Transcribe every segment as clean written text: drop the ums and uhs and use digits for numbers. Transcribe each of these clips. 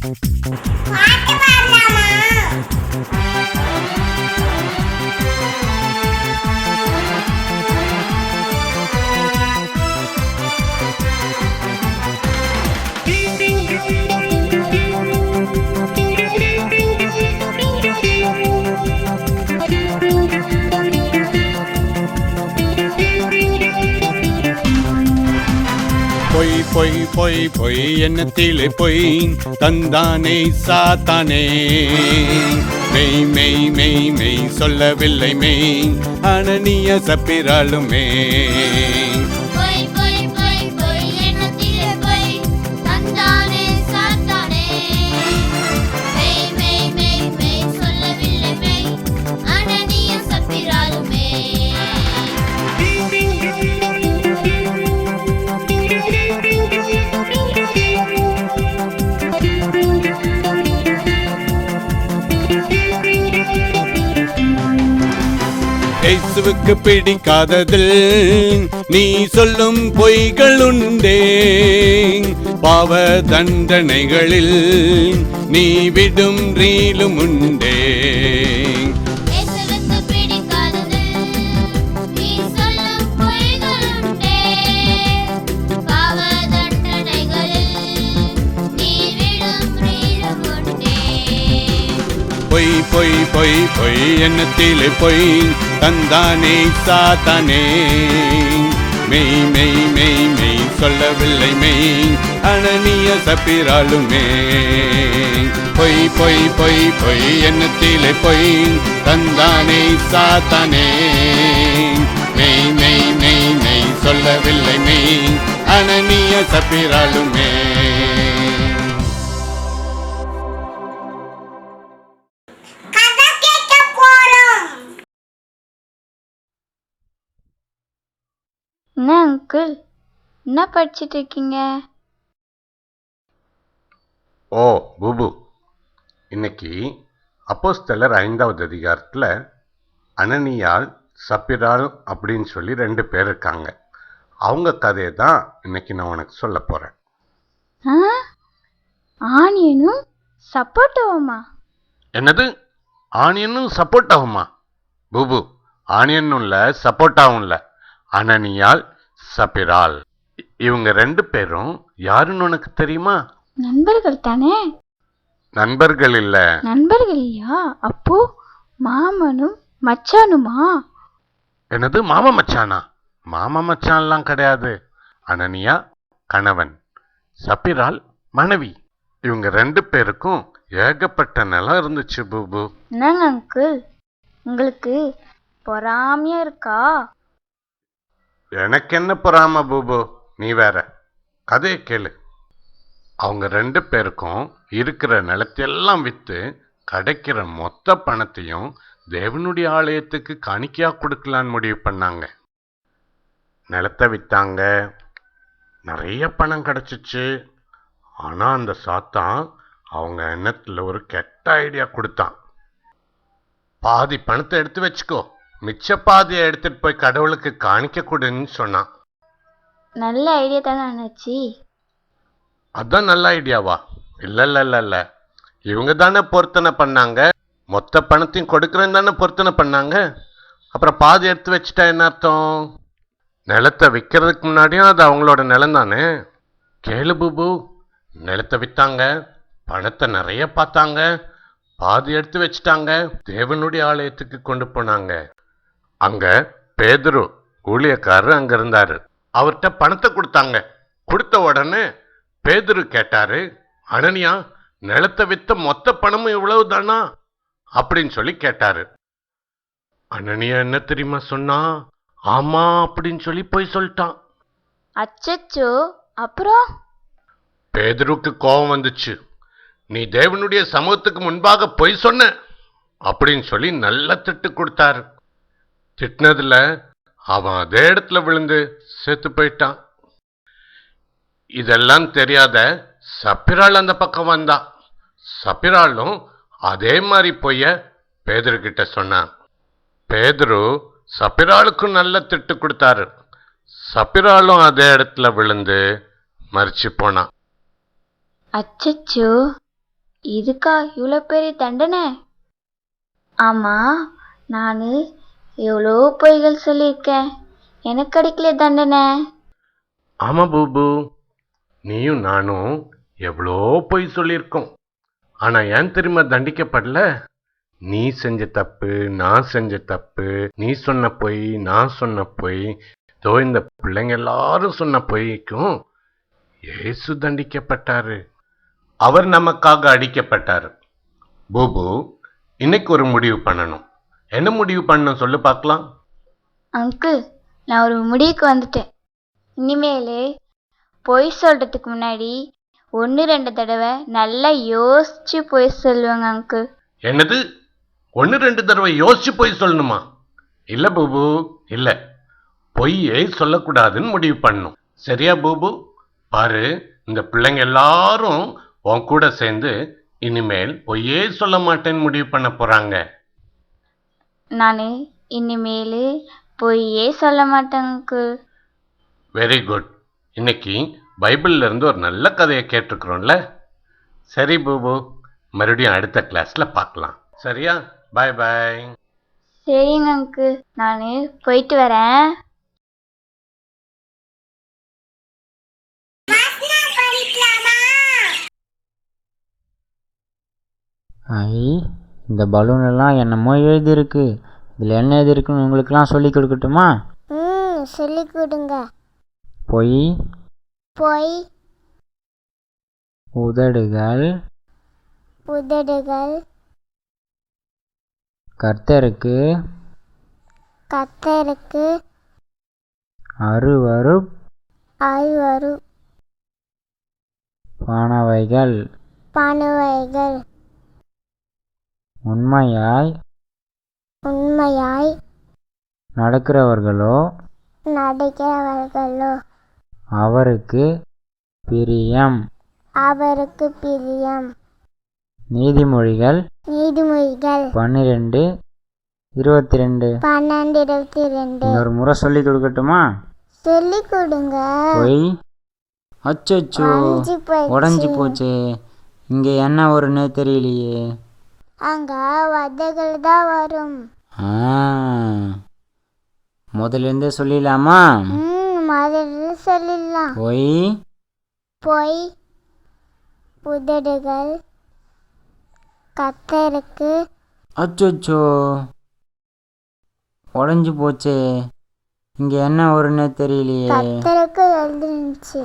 பொய் பொய் பொய் பொய் எண்ணத்திலே பொய் தந்தானே சாத்தானே. மெய் மெய் மெய் மெய் சொல்லவில்லை மெய் அனனியா சப்பிராளுமே. இயேசுவுக்கு பிடிக்காததில் நீ சொல்லும் பொய்கள் உண்டே. பாவ தண்டனைகளில் நீ விடும் ரீலும் உண்டே. பொய் பொய் பொய் பொய் எண்ணத்திலே பொய் தந்தானே சாத்தானே. மெய் மெய் மெய் மெய் சொல்லவில்லை மெய் அனனியா சப்பிராளுமே. பொய் பொய் பொய் பொய் எண்ணத்திலே பொய் தந்தானே சாத்தானே. மெய் மெய் மெய் மெய் சொல்லவில்லை மெய் அனனியா சப்பிராளுமே. என்ன அங்கிள், என்ன படிச்சுட்டு இருக்கீங்க? ஓ பூபு, இன்னைக்கு அப்போஸ்தலர் 5வது அதிகாரத்தில் அனனியாள் சப்பிராள் அப்படின்னு சொல்லி 2 பேர் இருக்காங்க. அவங்க கதையை தான் இன்னைக்கு நான் உனக்கு சொல்ல போகிறேன். ஆனியனும் சப்போட்டாவுமா? என்னது, ஆனியனும் சப்போட்டாவுமா? பூபு, ஆனியனும் இல்லை சப்போட்டாவும் இல்லை, அனனியாள் சப்பிராள். இவங்க 2 பேரும் யாருன்னு உனக்கு தெரியுமா? நண்பர்கள் தானே? நண்பர்கள் இல்ல. நண்பர்கள் இல்லையா? அப்போ மாமனும் மச்சானுமா? என்னது, மாமா மச்சானா? மாமா மச்சான்லாம் கிடையாது. அனனியா கணவன், சப்பிராள் மனைவி. இவங்க 2 பேருக்கும் ஏகப்பட்ட நிலம் இருந்துச்சு பூபு. என்னங்க அங்கிள், உங்களுக்கு பொறாமையா இருக்கா? எனக்கு என்ன பொறாம பூபு, நீ வேற. கதையை கேளு. அவங்க 2 பேருக்கும் இருக்கிற நிலத்தையெல்லாம் விற்று கிடைக்கிற மொத்த பணத்தையும் தேவனுடைய ஆலயத்துக்கு காணிக்கையா கொடுக்கலான்னு முடிவு பண்ணாங்க. நிலத்தை விற்றாங்க, நிறைய பணம் கிடைச்சிச்சு. ஆனால் அந்த சாத்தான் அவங்க எண்ணத்தில் ஒரு கெட்ட ஐடியா கொடுத்தான். பாதி பணத்தை எடுத்து வச்சுக்கோ, மிச்ச பாதியை எடுத்துட்டு போய் கடவுளுக்கு காணிக்க கொடுன்னு சொன்னான். நல்ல ஐடியா தானே நினைச்சி? அதான் நல்ல ஐடியாவா? இல்ல இல்ல இல்ல இல்ல, இவங்க தானே பொருத்தனை பண்ணாங்க. மொத்த பணத்தையும் கொடுக்குறேன்னு தானே பொருத்தனை பண்ணாங்க. அப்புறம் பாதி எடுத்து வச்சுட்டா என்ன அர்த்தம்? நிலத்தை விற்கிறதுக்கு முன்னாடியும் அது அவங்களோட நிலம் தானே. கேளு பூபு, நிலத்தை விற்றாங்க, பணத்தை நிறைய பார்த்தாங்க, பாதி எடுத்து வச்சுட்டாங்க, தேவனுடைய ஆலயத்துக்கு கொண்டு போனாங்க. அங்க பேதுரு ஊழியக்காரர் அங்க இருந்தாரு. அவர்கிட்ட பணத்தை கொடுத்தாங்க. கொடுத்த உடனே பேதுரு கேட்டாரு, அனனியா, நிலத்தை வித்த மொத்த பணமும் இவ்வளவு தானா அப்படின்னு சொல்லி கேட்டாரு. அனனியா என்ன தெரியுமா சொன்னா? ஆமா அப்படின்னு சொல்லி போய் சொல்லிட்டான். அச்சச்சோ, அப்புறம்? பேதுருக்கு கோபம் வந்துச்சு. நீ தேவனுடைய சமூகத்துக்கு முன்பாக பொய் சொன்ன அப்படின்னு சொல்லி நல்ல திட்டு கொடுத்தாரு. திட்டினதுல அவன் அதே இடத்துல விழுந்து செத்து போயிட்டான். இதெல்லாம் தெரியாத சப்பிராள் அந்த பக்கம் வந்தா. சப்பிராளும் அதே மாதிரி பொய்ய பேதுரு கிட்ட சொன்னான். பேதுரு சப்பிராளுக்கும் நல்ல திட்டு கொடுத்தாரு. சப்பிராளும் அதே இடத்துல விழுந்து மரிச்சு போனான். அச்சச்சோ, இதுக்கா இவ்வளோ பெரிய தண்டனை? ஆமா, நான் எவ்வளோ பொய்கள் சொல்லியிருக்கேன், எனக்கு கிடைக்கல தண்டனை. ஆமா பூபு, நீயும் நானும் எவ்வளோ பொய் சொல்லியிருக்கோம். ஆனா ஏன் தெரியுமா தண்டிக்கப்படல? நீ செஞ்ச தப்பு, நான் செஞ்ச தப்பு, நீ சொன்ன பொய், நான் சொன்ன பொய், இதோ இந்த பிள்ளைங்க எல்லாரும் சொன்ன பொய்க்கும் இயேசு தண்டிக்கப்பட்டாரு. அவர் நமக்காக அடிக்கப்பட்டாரு. பூபு, இன்னைக்கு ஒரு முடிவு பண்ணணும். என்ன முடிவு பண்ணணும் சொல்லு பார்க்கலாம். அங்கிள், நான் ஒரு முடிவுக்கு வந்துட்டேன். இனிமேல் பொய் சொல்கிறதுக்கு முன்னாடி 1-2 தடவை நல்லா யோசிச்சு பொய் சொல்லுவேங்க அங்கிள். என்னது, 1-2 தடவை யோசிச்சு பொய் சொல்லணுமா? இல்ல பூபு, இல்ல, பொய்யை சொல்லக்கூடாதுன்னு முடிவு பண்ணணும். சரியா பூபு? பாரு, இந்த பிள்ளைங்க எல்லாரும் உன் கூட சேர்ந்து இனிமேல் பொய்யே சொல்ல மாட்டேன்னு முடிவு பண்ண போறாங்க. நான் இனிமேல் பொய்யே சொல்ல மாட்டேன் அங்கிள். Very good. இன்னைக்கு பைபிள்ல இருந்து ஒரு நல்ல கதையை கேட்டிருக்கிறோம்ல. சரி பூபு, மறுபடியும் அடுத்த கிளாஸ்ல பார்க்கலாம். சரியா? பாய் பாய். சரிங்க அங்கிள், நான் போயிட்டு வரேன். ஐ, இந்த பலூன் எல்லாம் என்னமோ எழுதியிருக்கு. இதில் என்ன எழுதியிருக்குன்னு உங்களுக்கெல்லாம் சொல்லி கொடுக்கட்டுமா? சொல்லி கொடுங்க. பொய், பொய், உதடுகள், உதடுகள், கர்த்தருக்கு கத்தருக்கு அருவரு அருவரு பானவைகள். பணுவைகள். உண்மையாய் உண்மையாய் நடக்கிறவர்களோ நடக்கிறவர்களோ அவருக்கு பிரியம். அவருக்கு பிரியம். நீதிமொழிகள் நீதிமொழிகள் 12:22. 12:22. இன்னொரு முறை சொல்லி கொடுக்கட்டுமா? சொல்லி கொடுங்க. பொய், அச்சோ உடஞ்சி போச்சு. இங்கே என்ன வரும்னே தெரியலையே. அங்க வதைகள் தான் வரும். முதலேருந்தே சொல்லிடலாமா? முதல்ல சொல்லிடலாம். பொய், பொய், உதடுகள், கத்தருக்கு அச்சோ உடஞ்சி போச்சே. இங்கே என்ன வரும்னே தெரியலையே. கத்தருக்கு எழுந்துருந்துச்சு.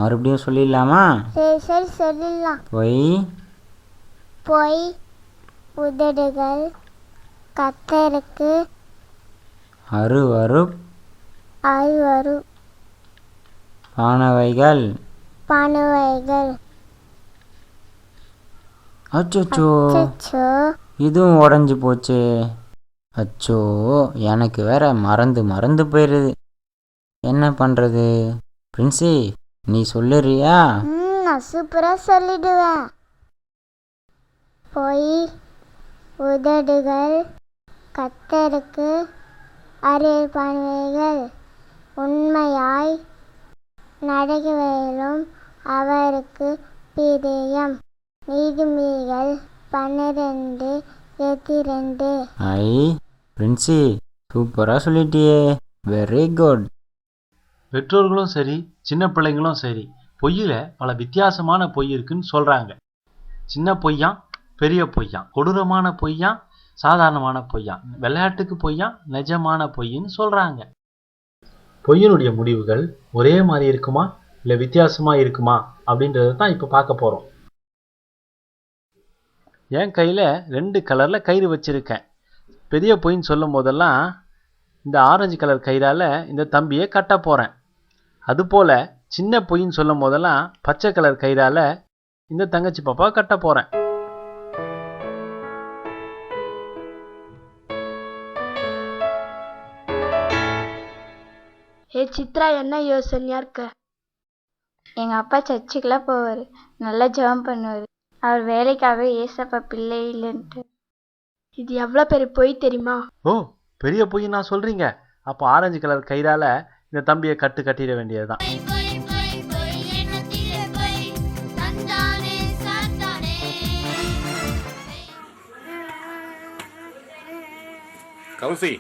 மறுபடியும் சொல்லிடலாமா? சரி சரி சொல்லிடலாம். பொய், பொய், உதடுகள், கத்தருக்கு அருவரு அருவரு பானவைகள். பணுவைகள். அச்சோ அச்சோ, இதுவும் உடஞ்சி போச்சு. அச்சோ, எனக்கு வேற மறந்து போயிடுது. என்ன பண்ணுறது? பிரின்சி, நீ சொல்லுறியா? நான் சூப்பராக சொல்லிடுவேன். பொய், உதடுகள், கத்தருக்கு அருள்பணுவைகள். உண்மையாய் நடக்கிறவர்களும் அவருக்கு பிரியம். நீதிமொழிகள் 12:22. ஐ, பிரின்சி, சூப்பராக சொல்லிட்டியே. Very good. பெற்றோர்களும் சரி, சின்ன பிள்ளைங்களும் சரி, பொய்யில் பல வித்தியாசமான பொய் இருக்குன்னு சொல்கிறாங்க. சின்ன பொய்யான், பெரிய பொய்யான், கொடூரமான பொய்யான், சாதாரணமான பொய்யான், விளையாட்டுக்கு பொய்யான், நிஜமான பொய்ன்னு சொல்கிறாங்க. பொய்யினுடைய முடிவுகள் ஒரே மாதிரி இருக்குமா இல்லை வித்தியாசமாக இருக்குமா அப்படின்றத தான் இப்போ பார்க்க போகிறோம். என் கையில் 2 கலரில் கயிறு வச்சுருக்கேன். பெரிய பொய்ன்னு சொல்லும் போதெல்லாம் இந்த ஆரஞ்சு கலர் கயிறால் இந்த தம்பியை கட்ட போகிறேன். அதுபோல் சின்ன பொய்ன்னு சொல்லும் போதெல்லாம் பச்சை கலர் கயிறால் இந்த தங்கச்சி பாப்பா கட்ட போகிறேன். சித்ரா, என்ன யோசனையா இருக்க? எங்கள் அப்பா சர்ச்சுக்கெல்லாம் போவார், நல்லா ஜெபம் பண்ணுவார். அவர் வேலைக்காக ஏசப்பா பிள்ளை இல்லைன்ட்டு. இது எவ்வளோ பெரிய பொய் தெரியுமா? ஓ, பெரிய பொய் நான் சொல்கிறீங்க. அப்போ ஆரஞ்சு கலர் கயிறால் இந்த தம்பியை கட்டிட வேண்டியது தான். கௌசி,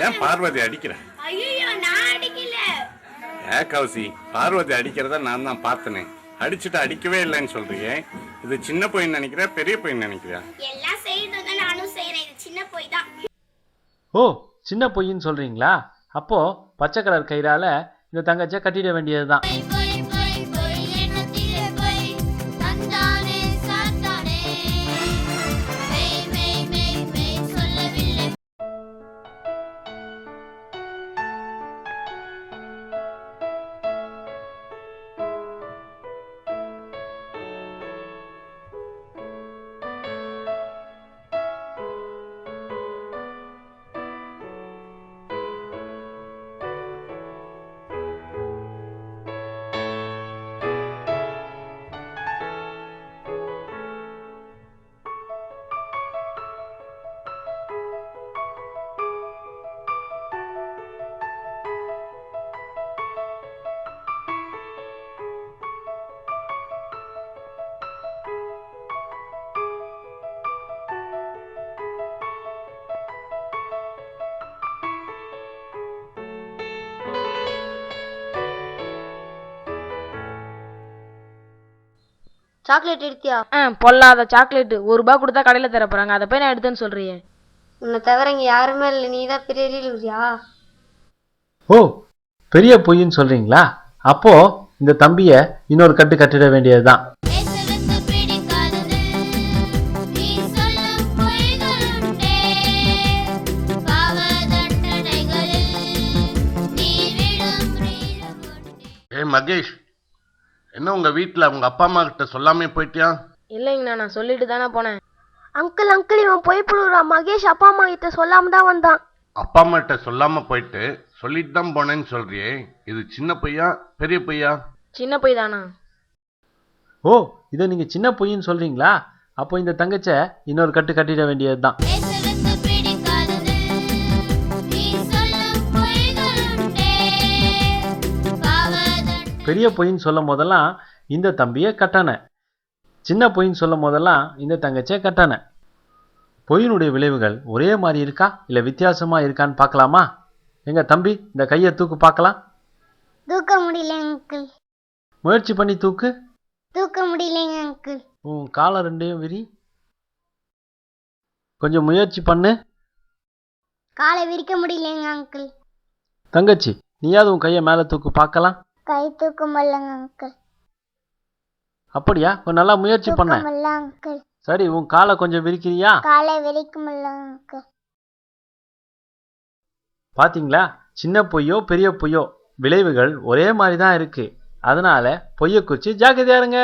ஏன் பார்வதி அடிக்கிற? ஐயோ, நான் அடிக்கல. கௌசி, பார்வதி அடிக்கிறத நான் தான் பார்த்தனே. அடிச்சுட்டு அடிக்கவே இல்லைன்னு சொல்றியே. இது சின்ன பொய்ன்னு நினைக்கிற, பெரிய பொய்ன்னு நினைக்கிறியா? எல்லாம் செய்யறத நானும் செய்யறேன். இது சின்ன பொய் தான். ஓ, சின்ன பொய்ன்னு சொல்றீங்களா? அப்போ பச்சை கலர் கயிறால இந்த தங்கச்சியை கட்டிட வேண்டியதுதான். சாக்லேட் எடுத்தியா? பொல்லாத சாக்லேட் ₹1 கொடுத்தா கடையில் தர போறாங்க. அதை போய் நான் எடுத்தேன்னு சொல்றியே. உன்னை தவிர இங்க யாருமே இல்லை. நீ தான் பெரிய லூசியா? ஓ, பெரிய பொய்ன்னு சொல்றீங்களா? அப்போ இந்த தம்பிய இன்னொரு கட்டு கட்டிட வேண்டியதுதான். மகேஷ், என்ன உங்க வீட்டுல உங்க அப்பா அம்மா கிட்ட சொல்லாமே போயிட்டியா? இல்லைங்கண்ணா, நான் சொல்லிட்டு தானே போனேன். அங்கிள் இவன் போய் புழுறான். மகேஷ் அப்பா அம்மா கிட்ட சொல்லாம தான் வந்தான். அப்பா அம்மா கிட்ட சொல்லாம போயிட்டு சொல்லிட்டு தான் போனேன்னு சொல்றியே. இது சின்ன பொய்யா பெரிய பொய்யா? சின்ன பொய் தானா? ஓ, இதை நீங்க சின்ன பொய்ன்னு சொல்றீங்களா? அப்போ இந்த தங்கச்ச இன்னொரு கட்டு கட்டிட வேண்டியதுதான். பெரிய பொய்ன்னு சொல்லும் போதெல்லாம் இந்த தம்பியை கட்டான, சின்ன பொய்ன்னு சொல்லும் போதெல்லாம் இந்த தங்கச்சியை கட்டான. பொய்யினுடைய விளைவுகள் ஒரே மாதிரி இருக்கா இல்லை வித்தியாசமா இருக்கான்னு பார்க்கலாமா? எங்க தம்பி, இந்த கையை தூக்கு பார்க்கலாம். தூக்க முடியல அங்கிள். முயற்சி பண்ணி தூக்கு. தூக்க முடியலைங்க அங்கிள். உன் காலை ரெண்டையும் விரி. கொஞ்சம் முயற்சி பண்ணு. காலை விரிக்க முடியலைங்க அங்கிள். தங்கச்சி, நீயாவது உன் கையை மேலே தூக்கு பார்க்கலாம். கை தூக்க முடியலங்க அங்கிள். அப்படியா? கொஞ்சம் நல்லா முயற்சி பண்ண. தூக்க முடியல அங்கிள். சரி, உன் காலை கொஞ்சம் விரிக்கிறியா? காலை விரிக்க முடியல அங்கிள். பாத்தீங்களா? சின்ன பொய்யோ பெரிய பொய்யோ விளைவுகள் ஒரே மாதிரி தான் இருக்கு. அதனால பொய்யை குறித்து ஜாக்கிரதையா இருங்க.